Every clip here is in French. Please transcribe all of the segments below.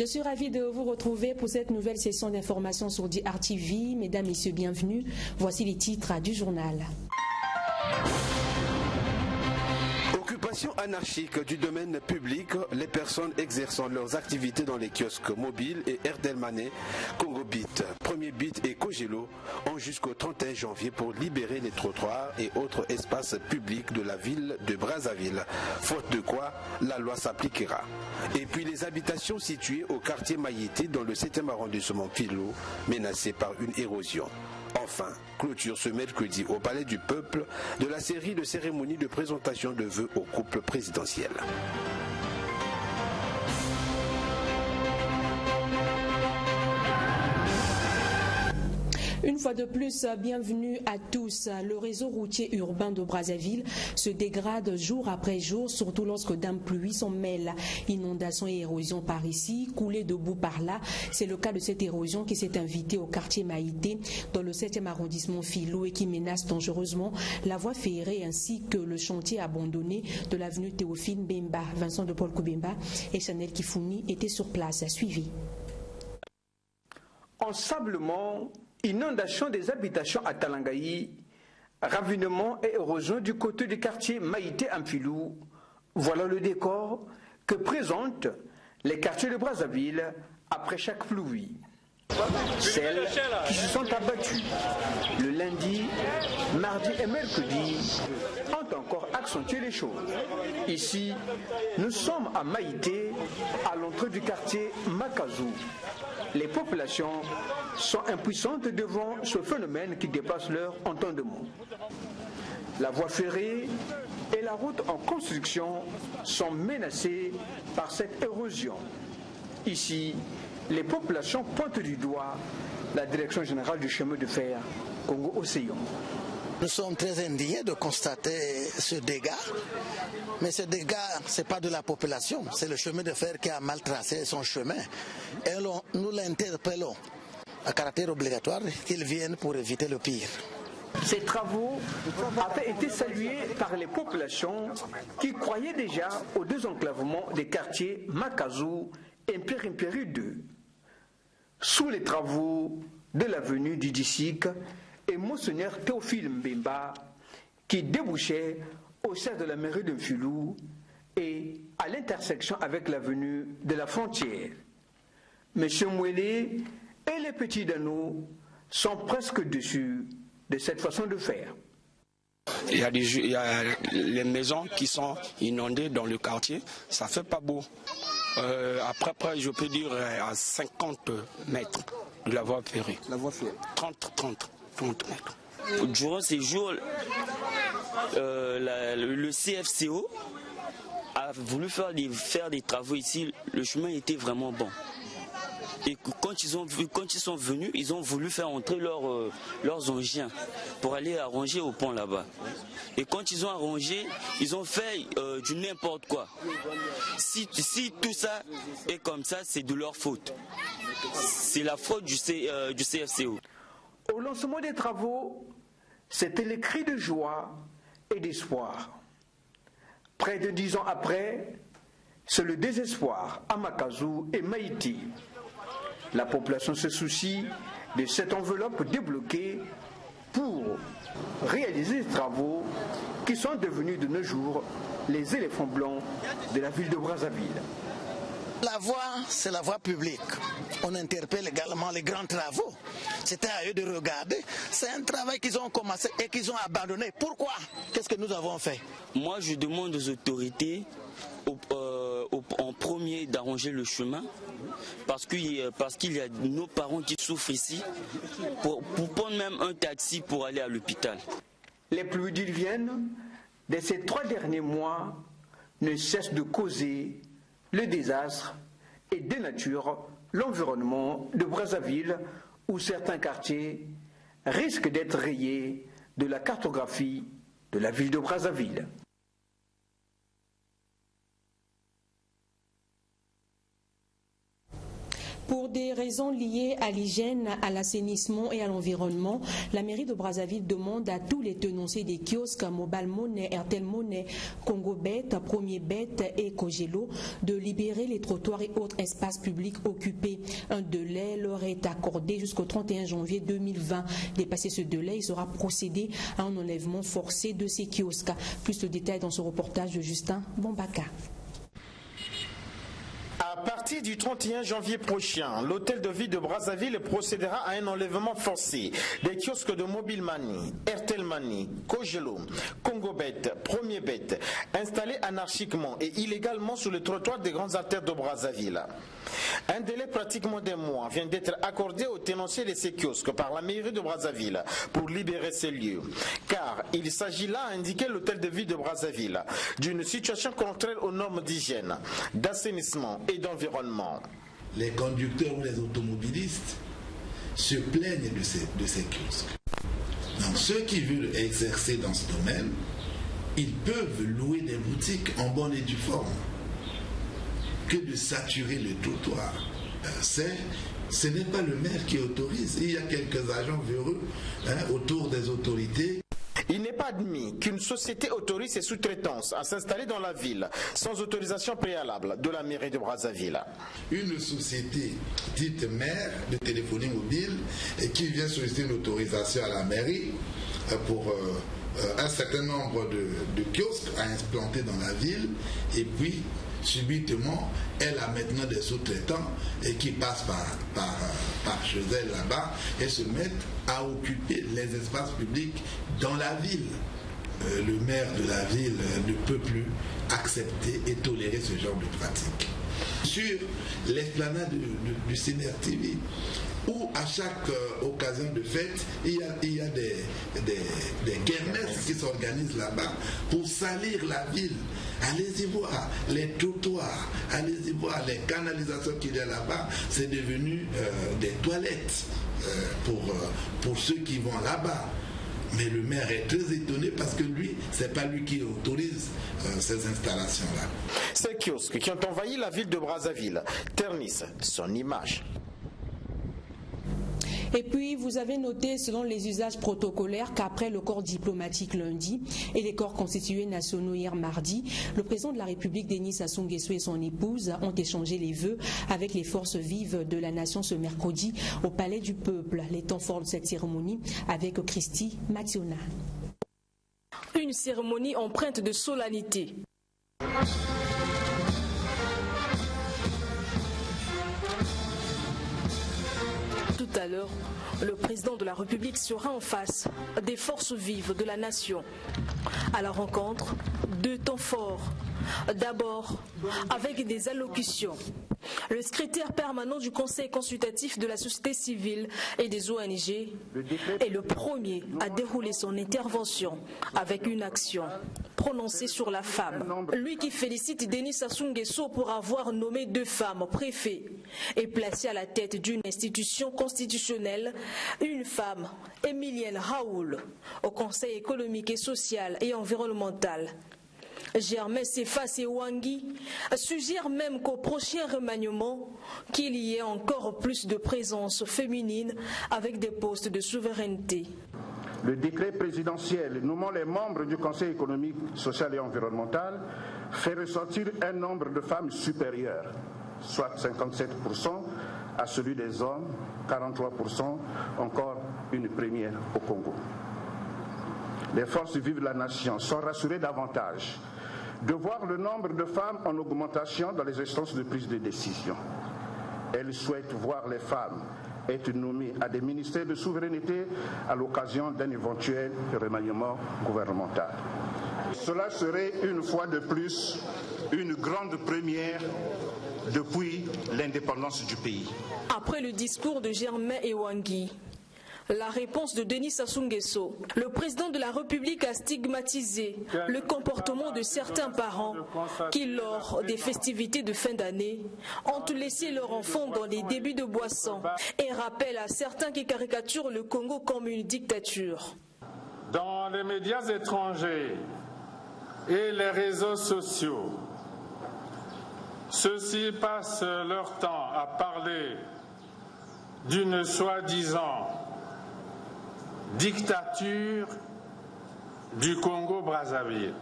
Je suis ravie de vous retrouver pour cette nouvelle session d'information sur DRTV. Mesdames, Messieurs, bienvenue. Voici les titres du journal. Occupation anarchique du domaine public, les personnes exerçant leurs activités dans les kiosques mobiles et Airtel Money, Congobit, Premier Bit et Kogelo ont jusqu'au 31 janvier pour libérer les trottoirs et autres espaces publics de la ville de Brazzaville, faute de quoi la loi s'appliquera. Et puis les habitations situées au quartier Maïté dans le 7e arrondissement Philo, menacées par une érosion. Enfin, clôture ce mercredi au Palais du Peuple de la série de cérémonies de présentation de vœux au couple présidentiel. Une fois de plus, bienvenue à tous. Le réseau routier urbain de Brazzaville se dégrade jour après jour, surtout lorsque d'un pluie s'en mêle. Inondations et érosion par ici, coulées de boue par là. C'est le cas de cette érosion qui s'est invitée au quartier Maïté, dans le 7e arrondissement Philo et qui menace dangereusement la voie ferrée ainsi que le chantier abandonné de l'avenue Théophile Bemba. Vincent de Paul Koubemba et Chanel Kifouni étaient sur place. Suivi. Ensablement, inondation des habitations à Talangaï, ravinement et érosion du côté du quartier Maïté Amphilou. Voilà le décor que présentent les quartiers de Brazzaville après chaque pluie. Celles qui se sont abattues le lundi, mardi et mercredi ont encore accentué les choses. Ici, nous sommes à Maïté, à l'entrée du quartier Makazou. Les populations sont impuissantes devant ce phénomène qui dépasse leur entendement. La voie ferrée et la route en construction sont menacées par cette érosion. Ici, les populations pointent du doigt la direction générale du chemin de fer Congo-Océan. Nous sommes très indignés de constater ce dégât, mais ce dégât, ce n'est pas de la population, c'est le chemin de fer qui a mal tracé son chemin. Et nous l'interpellons à caractère obligatoire qu'ils viennent pour éviter le pire. Ces travaux avaient été salués par les populations qui croyaient déjà au désenclavement des quartiers Makazou et Mpérimpéry 2. Sous les travaux de l'avenue du Disic et Monseigneur Théophile Mbemba qui débouchait au sein de la mairie de Mfilou et à l'intersection avec l'avenue de la Frontière. M. Mouélé et les petits Dano sont presque dessus de cette façon de faire. Il y a les maisons qui sont inondées dans le quartier, ça fait pas beau. Après, je peux dire à 50 mètres de la voie ferrée. La voie ferrée. 30 mètres. Durant ces jours, le CFCO a voulu faire des travaux ici. Le chemin était vraiment bon. Et quand ils sont venus, ils ont voulu faire entrer leurs engins pour aller arranger au pont là-bas. Et quand ils ont arrangé, ils ont fait du n'importe quoi. Si tout ça est comme ça, c'est de leur faute. C'est la faute du CFCO. Au lancement des travaux, c'était les cris de joie et d'espoir. Près de 10 ans après, c'est le désespoir à Makazou et Maïté. La population se soucie de cette enveloppe débloquée pour réaliser des travaux qui sont devenus de nos jours les éléphants blancs de la ville de Brazzaville. La voie, c'est la voie publique. On interpelle également les grands travaux. C'était à eux de regarder. C'est un travail qu'ils ont commencé et qu'ils ont abandonné. Pourquoi? Qu'est-ce que nous avons fait? Moi, je demande aux autorités en premier d'arranger le chemin parce qu'il y a nos parents qui souffrent ici pour prendre même un taxi pour aller à l'hôpital. Les pluies diluviennes de ces 3 derniers mois ne cessent de causer le désastre et dénaturent l'environnement de Brazzaville où certains quartiers risquent d'être rayés de la cartographie de la ville de Brazzaville. Pour des raisons liées à l'hygiène, à l'assainissement et à l'environnement, la mairie de Brazzaville demande à tous les tenanciers des kiosques Mobile Money, Airtel Money, Congobet, Premier Bet et Kogelo de libérer les trottoirs et autres espaces publics occupés. Un délai leur est accordé jusqu'au 31 janvier 2020. Dépassé ce délai, il sera procédé à un enlèvement forcé de ces kiosques. Plus de détails dans ce reportage de Justin Bombaka. À partir du 31 janvier prochain, l'hôtel de ville de Brazzaville procédera à un enlèvement forcé des kiosques de Mobile Money, Airtel Money, Kogelo, Congobet, Premier Bet, installés anarchiquement et illégalement sur le trottoir des grandes artères de Brazzaville. Un délai pratiquement d'un mois vient d'être accordé aux tenanciers de ces kiosques par la mairie de Brazzaville pour libérer ces lieux. Car il s'agit là, a indiqué l'hôtel de ville de Brazzaville, d'une situation contraire aux normes d'hygiène, d'assainissement et d'environnement. Les conducteurs ou les automobilistes se plaignent de ces kiosques. Donc ceux qui veulent exercer dans ce domaine, ils peuvent louer des boutiques en bonne et due forme. Que de saturer le trottoir. Ce n'est pas le maire qui autorise. Il y a quelques agents véreux autour des autorités. Il n'est pas admis qu'une société autorise ses sous-traitances à s'installer dans la ville sans autorisation préalable de la mairie de Brazzaville. Une société dite mère de téléphonie mobile qui vient solliciter une autorisation à la mairie pour un certain nombre de kiosques à implanter dans la ville, et puis subitement, elle a maintenant des sous-traitants qui passent par chez elle là-bas et se mettent à occuper les espaces publics dans la ville. Le maire de la ville ne peut plus accepter et tolérer ce genre de pratique. Sur l'esplanade du CNR TV, où à chaque occasion de fête, il y a des kermesses qui s'organisent là-bas pour salir la ville. Allez-y voir les trottoirs, allez-y voir les canalisations qu'il y a là-bas. C'est devenu des toilettes pour ceux qui vont là-bas. Mais le maire est très étonné parce que lui, c'est pas lui qui autorise ces installations-là. Ces kiosques qui ont envahi la ville de Brazzaville ternissent son image. Et puis, vous avez noté, selon les usages protocolaires, qu'après le corps diplomatique lundi et les corps constitués nationaux hier mardi, le président de la République, Denis Sassou Nguesso, et son épouse ont échangé les vœux avec les forces vives de la nation ce mercredi au Palais du Peuple. Les temps forts de cette cérémonie avec Christy Mationa. Une cérémonie empreinte de solennité. Tout à l'heure, le président de la République sera en face des forces vives de la nation. À la rencontre, deux temps forts. D'abord, avec des allocutions. Le secrétaire permanent du Conseil consultatif de la société civile et des ONG est le premier à dérouler son intervention avec une action prononcée sur la femme. Lui qui félicite Denis Sassou Nguesso pour avoir nommé 2 femmes préfets et placé à la tête d'une institution constitutionnelle une femme, Emilienne Raoul, au Conseil économique et social et environnemental. Germain Cephas et Wangui suggèrent même qu'au prochain remaniement, qu'il y ait encore plus de présence féminine avec des postes de souveraineté. Le décret présidentiel nommant les membres du Conseil économique, social et environnemental fait ressortir un nombre de femmes supérieur, soit 57% à celui des hommes, 43%, encore une première au Congo. Les forces vives de la nation sont rassurées davantage de voir le nombre de femmes en augmentation dans les instances de prise de décision. Elles souhaitent voir les femmes être nommées à des ministères de souveraineté à l'occasion d'un éventuel remaniement gouvernemental. Cela serait une fois de plus une grande première depuis l'indépendance du pays. Après le discours de Germain et Wangui, la réponse de Denis Sassou Nguesso, le président de la République a stigmatisé le comportement de certains parents qui, lors des festivités de fin d'année, ont laissé leurs enfants dans les débits de boissons et rappelle à certains qui caricaturent le Congo comme une dictature. Dans les médias étrangers et les réseaux sociaux, Ceux-ci passent leur temps à parler d'une soi-disant dictature du Congo-Brazzaville.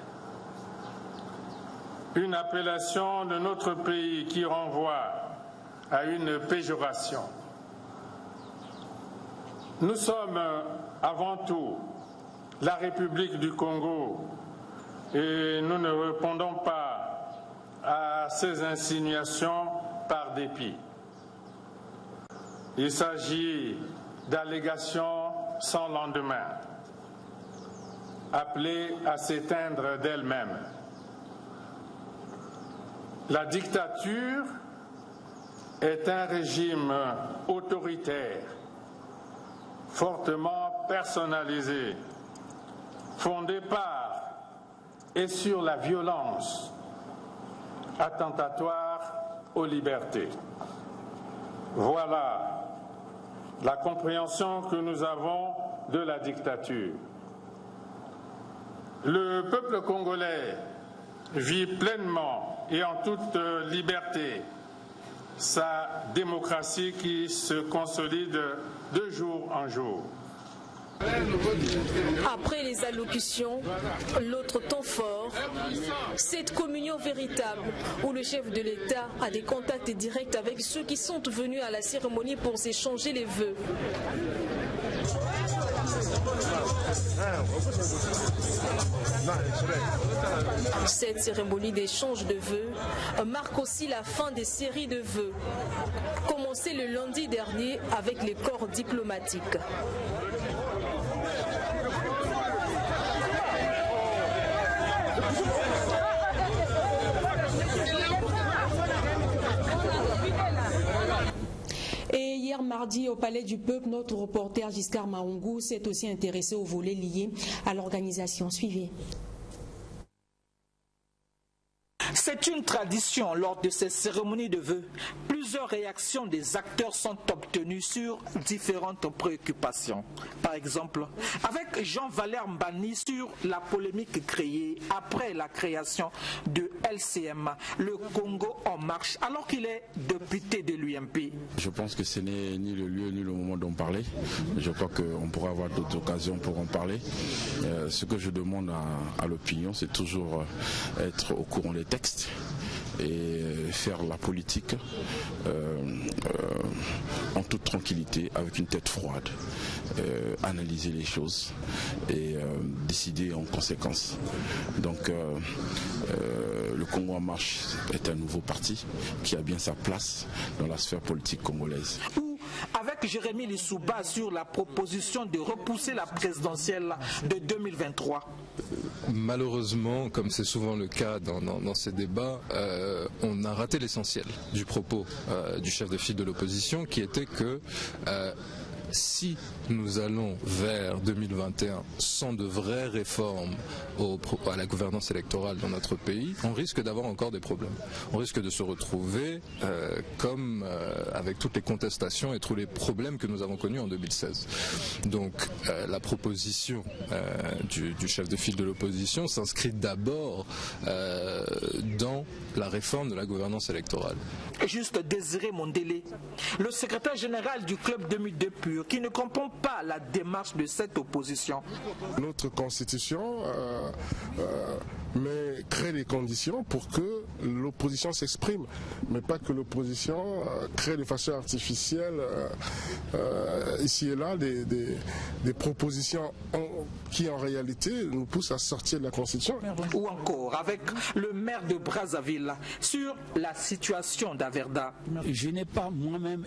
Une appellation de notre pays qui renvoie à une péjoration. Nous sommes avant tout la République du Congo et nous ne répondons pas à ces insinuations par dépit. Il s'agit d'allégations sans lendemain, appelées à s'éteindre d'elles-mêmes. La dictature est un régime autoritaire, fortement personnalisé, fondé par et sur la violence, attentatoire aux libertés. Voilà la compréhension que nous avons de la dictature. Le peuple congolais vit pleinement et en toute liberté sa démocratie qui se consolide de jour en jour. Après les allocutions, l'autre temps fort, cette communion véritable où le chef de l'État a des contacts directs avec ceux qui sont venus à la cérémonie pour s'échanger les vœux. Cette cérémonie d'échange de vœux marque aussi la fin des séries de vœux, commencées le lundi dernier avec les corps diplomatiques. Et hier mardi au Palais du Peuple, notre reporter Giscard Mahongou s'est aussi intéressé au volet lié à l'organisation. Suivez. C'est une tradition lors de ces cérémonies de vœux. Plusieurs réactions des acteurs sont obtenues sur différentes préoccupations. Par exemple, avec Jean-Valère Mbani sur la polémique créée après la création de LCM, le Congo en marche, alors qu'il est député de l'UMP. Je pense que ce n'est ni le lieu ni le moment d'en parler. Je crois qu'on pourra avoir d'autres occasions pour en parler. Ce que je demande à l'opinion, c'est toujours être au courant des textes et faire la politique en toute tranquillité, avec une tête froide, analyser les choses et décider en conséquence. Donc le Congo en marche est un nouveau parti qui a bien sa place dans la sphère politique congolaise. Avec Jérémy Lissouba sur la proposition de repousser la présidentielle de 2023. Malheureusement, comme c'est souvent le cas dans ces débats, on a raté l'essentiel du propos du chef de file de l'opposition, qui était que si nous allons vers 2021 sans de vraies réformes à la gouvernance électorale dans notre pays, on risque d'avoir encore des problèmes. On risque de se retrouver comme avec toutes les contestations et tous les problèmes que nous avons connus en 2016. Donc la proposition du chef de file de l'opposition s'inscrit d'abord dans la réforme de la gouvernance électorale. Juste Désiré Mondélé, le secrétaire général du club 2002 PUR, qui ne comprend pas la démarche de cette opposition. Notre constitution crée les conditions pour que l'opposition s'exprime, mais pas que l'opposition crée de façon artificielle ici et là des propositions qui en réalité nous poussent à sortir de la constitution. Ou encore avec le maire de Brazzaville sur la situation d'Averda. Je n'ai pas moi-même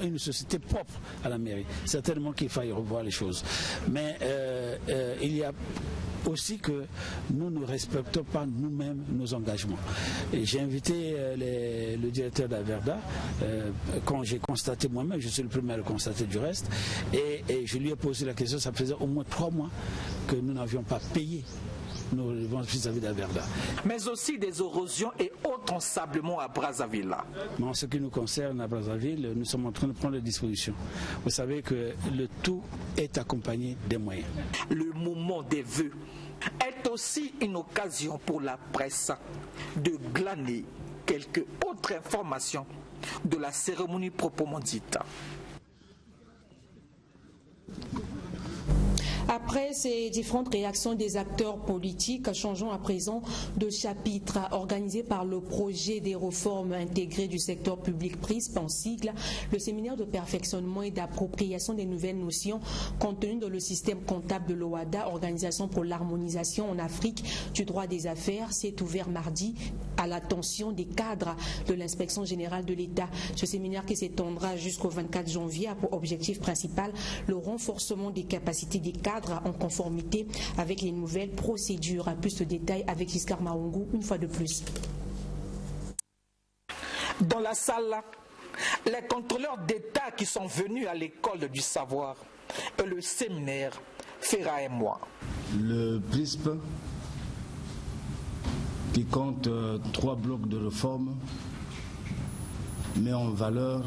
une société propre à la mairie. Certainement qu'il faille revoir les choses. Mais il y a aussi que nous ne respectons pas nous-mêmes nos engagements. J'ai invité le directeur d'Averda, quand j'ai constaté moi-même, je suis le premier à le constater du reste, et je lui ai posé la question, ça faisait au moins 3 mois que nous n'avions pas payé nos revenus vis-à-vis d'Averda. Mais aussi des érosions et autres ensablements à Brazzaville. Mais en ce qui nous concerne à Brazzaville, nous sommes en train de prendre des dispositions. Vous savez que le tout est accompagné des moyens. Le moment des vœux est aussi une occasion pour la presse de glaner quelques autres informations de la cérémonie proprement dite. Après ces différentes réactions des acteurs politiques, changeons à présent de chapitre. Organisé par le projet des réformes intégrées du secteur public PRISP en sigle, le séminaire de perfectionnement et d'appropriation des nouvelles notions contenues dans le système comptable de l'OHADA, Organisation pour l'harmonisation en Afrique du droit des affaires, s'est ouvert mardi à l'attention des cadres de l'inspection générale de l'État. Ce séminaire qui s'étendra jusqu'au 24 janvier a pour objectif principal le renforcement des capacités des cadres en conformité avec les nouvelles procédures. Plus de détails avec Giscard Maungu une fois de plus. Dans la salle, les contrôleurs d'État qui sont venus à l'école du savoir et le séminaire Ferra et moi. Le PRISP, qui compte 3 blocs de réforme, met en valeur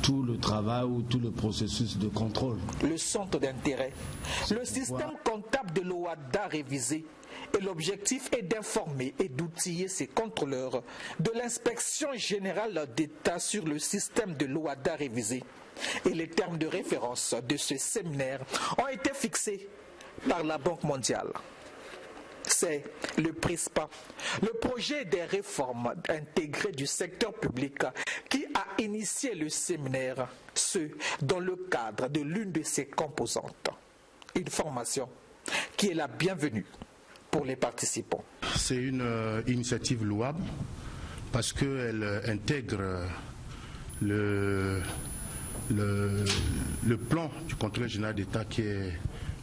tout le travail ou tout le processus de contrôle. Le centre d'intérêt, le système comptable de l'OHADA révisé, et l'objectif est d'informer et d'outiller ces contrôleurs de l'inspection générale d'État sur le système de l'OHADA révisé. Et les termes de référence de ce séminaire ont été fixés par la Banque mondiale. C'est le PRISPA, le projet des réformes intégrées du secteur public, qui a initié le séminaire, ce dans le cadre de l'une de ses composantes. Une formation qui est la bienvenue pour les participants. C'est une initiative louable parce qu'elle intègre le plan du contrôleur général d'État qui est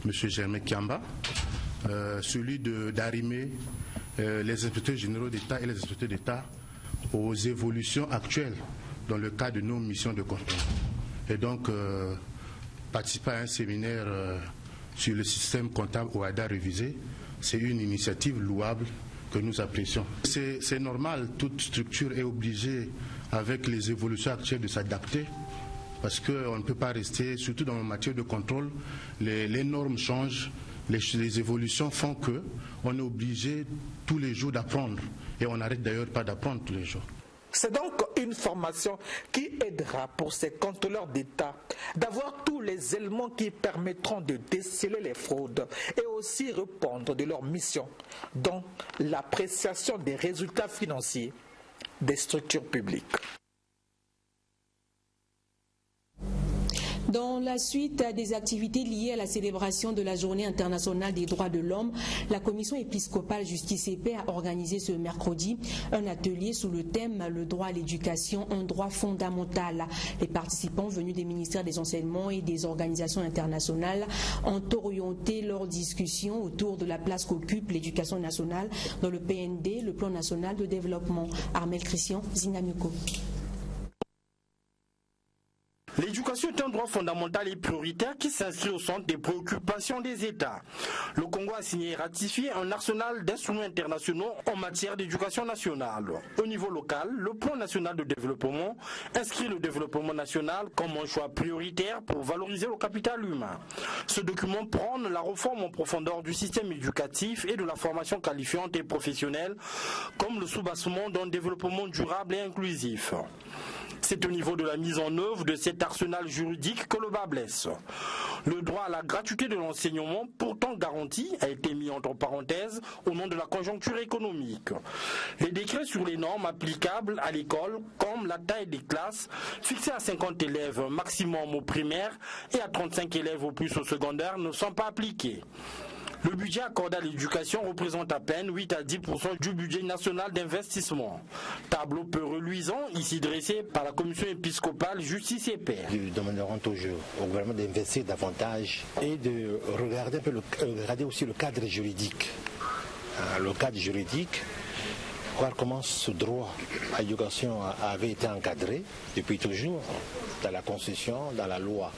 M. Germain Kiamba, celui d'arrimer les inspecteurs généraux d'État et les inspecteurs d'État aux évolutions actuelles dans le cadre de nos missions de contrôle. Et donc, participer à un séminaire sur le système comptable OHADA révisé, c'est une initiative louable que nous apprécions. C'est normal, toute structure est obligée, avec les évolutions actuelles, de s'adapter, parce qu'on ne peut pas rester, surtout dans la matière de contrôle, les normes changent. Les évolutions font qu'on est obligé tous les jours d'apprendre. Et on n'arrête d'ailleurs pas d'apprendre tous les jours. C'est donc une formation qui aidera pour ces contrôleurs d'État d'avoir tous les éléments qui permettront de déceler les fraudes et aussi répondre de leur mission dans l'appréciation des résultats financiers des structures publiques. Dans la suite des activités liées à la célébration de la Journée internationale des droits de l'homme, la Commission épiscopale Justice et Paix a organisé ce mercredi un atelier sous le thème « Le droit à l'éducation, un droit fondamental ». Les participants venus des ministères des enseignements et des organisations internationales ont orienté leurs discussions autour de la place qu'occupe l'éducation nationale dans le PND, le Plan national de développement. Armel Christian, Zinamiko. L'éducation est un droit fondamental et prioritaire qui s'inscrit au centre des préoccupations des États. Le Congo a signé et ratifié un arsenal d'instruments internationaux en matière d'éducation nationale. Au niveau local, le Plan national de développement inscrit le développement national comme un choix prioritaire pour valoriser le capital humain. Ce document prône la réforme en profondeur du système éducatif et de la formation qualifiante et professionnelle comme le soubassement d'un développement durable et inclusif. C'est au niveau de la mise en œuvre de cet arsenal juridique que le bas blesse. Le droit à la gratuité de l'enseignement, pourtant garanti, a été mis entre parenthèses au nom de la conjoncture économique. Les décrets sur les normes applicables à l'école, comme la taille des classes, fixées à 50 élèves maximum au primaire et à 35 élèves au plus au secondaire, ne sont pas appliqués. Le budget accordé à l'éducation représente à peine 8 à 10% du budget national d'investissement. Tableau peu reluisant, ici dressé par la commission épiscopale Justice et Paix. Nous demanderons toujours au gouvernement d'investir davantage et de regarder aussi le cadre juridique. Le cadre juridique, voir comment ce droit à l'éducation avait été encadré depuis toujours dans la Constitution, dans la loi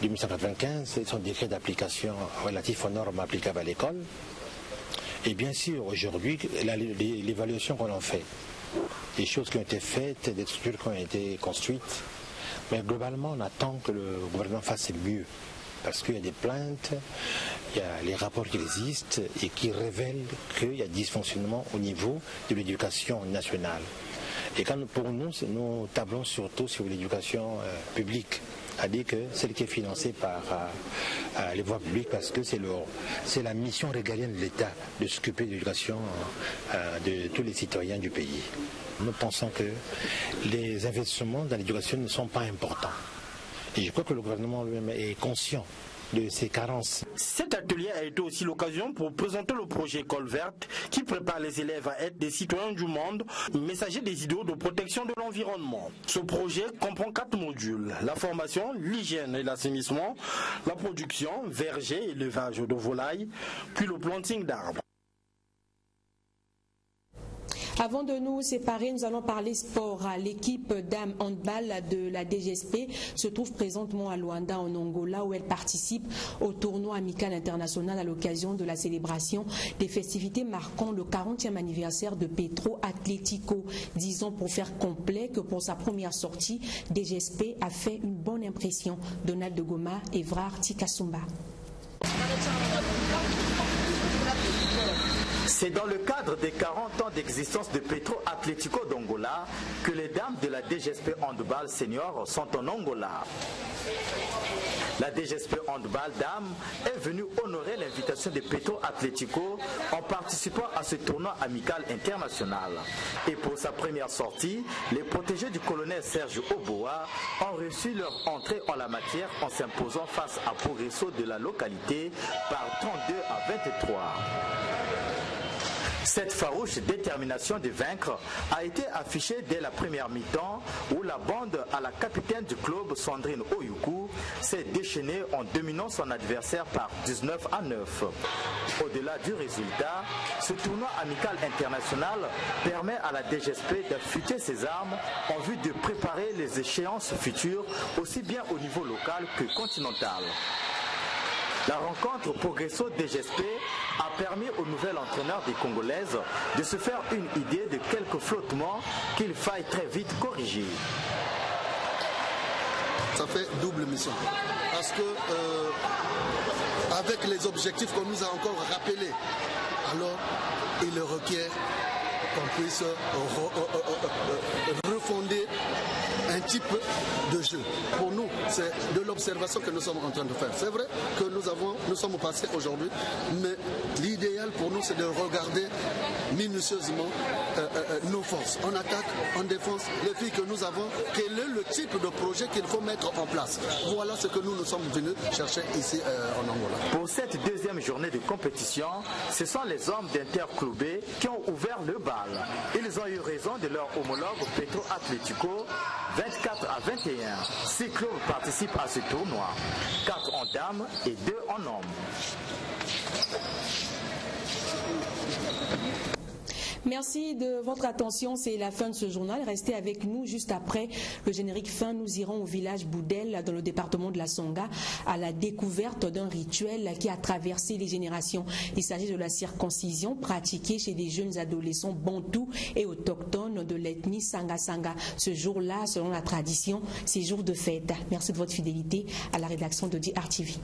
de 1995 et son décret d'application relatif aux normes applicables à l'école. Et bien sûr, aujourd'hui, l'évaluation qu'on en fait, des choses qui ont été faites, des structures qui ont été construites, mais globalement, on attend que le gouvernement fasse mieux. Parce qu'il y a des plaintes, il y a les rapports qui existent et qui révèlent qu'il y a dysfonctionnement au niveau de l'éducation nationale. Et quand pour nous tablons surtout sur l'éducation publique, c'est-à-dire que celle qui est financée par les voies publiques, parce que c'est la mission régalienne de l'État de s'occuper de l'éducation de tous les citoyens du pays. Nous pensons que les investissements dans l'éducation ne sont pas importants. Et je crois que le gouvernement lui-même est conscient de ces carences. Cet atelier a été aussi l'occasion pour présenter le projet École verte qui prépare les élèves à être des citoyens du monde, messagers des idéaux de protection de l'environnement. Ce projet comprend 4 modules: la formation, l'hygiène et l'assainissement, la production, verger et élevage de volailles, puis le planting d'arbres. Avant de nous séparer, nous allons parler sport. L'équipe dames handball de la DGSP se trouve présentement à Luanda en Angola où elle participe au tournoi amical international à l'occasion de la célébration des festivités marquant le 40e anniversaire de Petro Atlético. Disons pour faire complet que pour sa première sortie, DGSP a fait une bonne impression. Donald de Goma et Vrar Tikasumba. C'est dans le cadre des 40 ans d'existence de Petro Atlético d'Angola que les dames de la DGSP Handball Senior sont en Angola. La DGSP Handball Dames est venue honorer l'invitation de Petro Atlético en participant à ce tournoi amical international. Et pour sa première sortie, les protégés du colonel Serge Oboa ont reçu leur entrée en la matière en s'imposant face à Progresso de la localité par 32 à 23. Cette farouche détermination de vaincre a été affichée dès la première mi-temps où la bande à la capitaine du club, Sandrine Oyuku, s'est déchaînée en dominant son adversaire par 19 à 9. Au-delà du résultat, ce tournoi amical international permet à la DGSP d'affûter ses armes en vue de préparer les échéances futures aussi bien au niveau local que continental. La rencontre Progresso DGSP a permis au nouvel entraîneur des Congolaises de se faire une idée de quelques flottements qu'il faille très vite corriger. Ça fait double mission. Parce que avec les objectifs qu'on nous a encore rappelés, alors il requiert qu'on puisse refonder un type de jeu. Pour nous, c'est de l'observation que nous sommes en train de faire. C'est vrai que nous sommes passés aujourd'hui, mais l'idéal pour nous, c'est de regarder minutieusement nos forces. En attaque, en défense, les filles que nous avons, quel est le type de projet qu'il faut mettre en place. Voilà ce que nous sommes venus chercher ici en Angola. Pour cette deuxième journée de compétition, ce sont les hommes d'Interclubé qui ont ouvert le bal. Ils ont eu raison de leur homologue Petro Atlético, 24 à 21. 6 clubs participent à ce tournoi, 4 en dames et 2 en hommes. Merci de votre attention, c'est la fin de ce journal. Restez avec nous juste après le générique fin. Nous irons au village Boudel dans le département de la Songa à la découverte d'un rituel qui a traversé les générations. Il s'agit de la circoncision pratiquée chez des jeunes adolescents bantous et autochtones de l'ethnie Sanga Sanga. Ce jour-là, selon la tradition, c'est jour de fête. Merci de votre fidélité à la rédaction de DR TV.